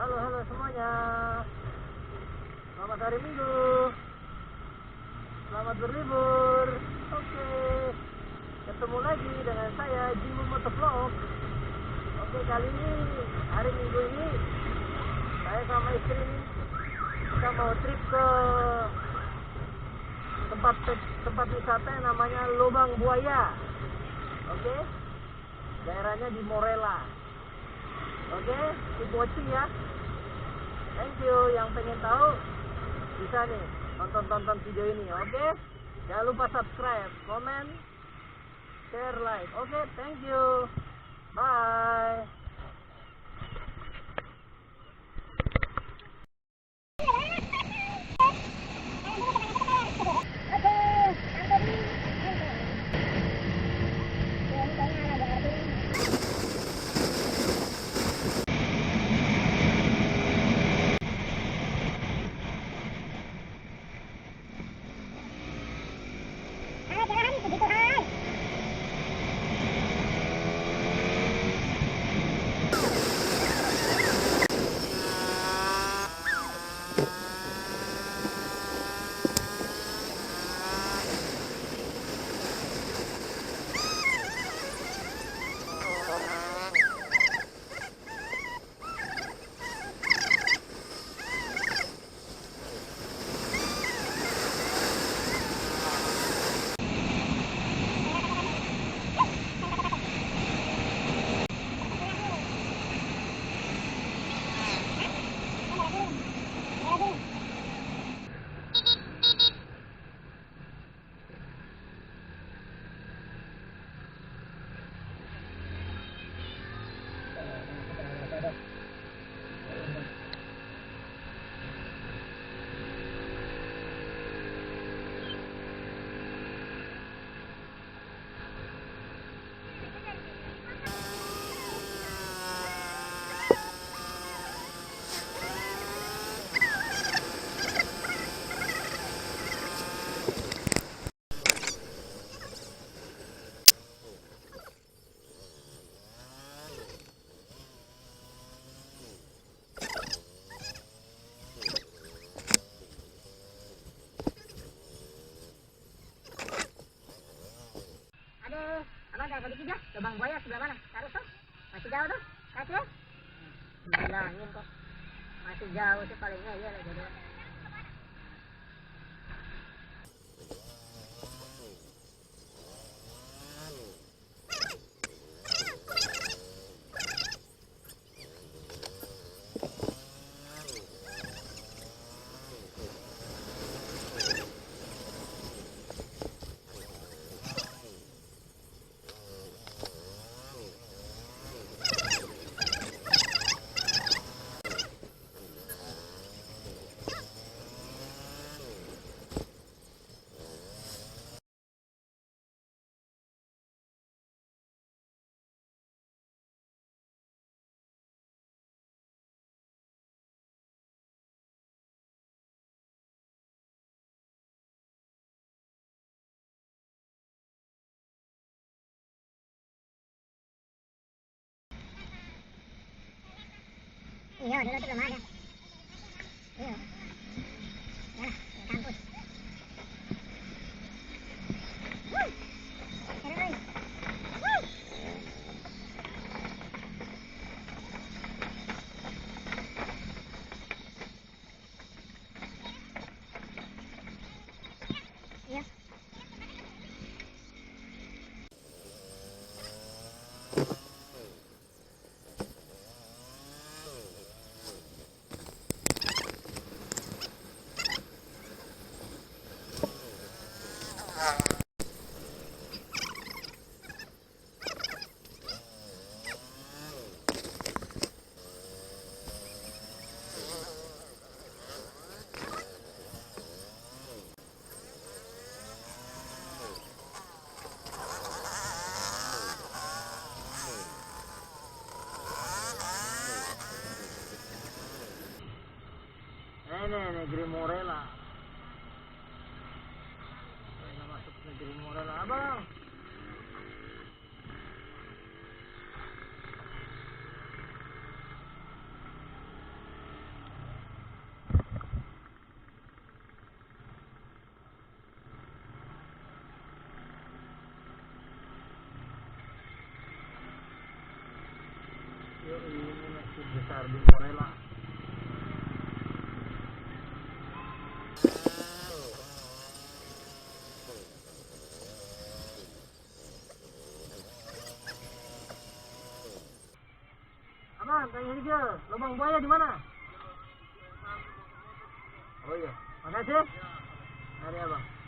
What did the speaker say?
Halo semuanya. Selamat hari Minggu. Selamat berlibur. Oke. Ketemu lagi dengan saya Jimbo Motovlog. Oke, kali ini hari Minggu ini saya sama istri kita mau trip ke tempat wisata yang namanya Lubang Buaya. Oke. Daerahnya di Morella. Oke, keep watching ya. Thank you. Yang pengen tahu bisa nih tonton video ini. Oke, jangan lupa subscribe, comment, share, like. Oke, thank you. Bye. Lubang Buaya sebelah mana? Taruh tuh. Masih jauh tuh. Kasih. Bilangin kok. Masih jauh sih palingnya iya lah jodoh. Iya, dulu tuh belum ada. Iya. Ya, kampus. Terus. Iya. Ini negeri Morella. Kita masuk negeri Morella, abang. titik besar di Morella. Aman, tanya Rigel, lubang buaya di mana? Oh iya, makasih. Mari abang.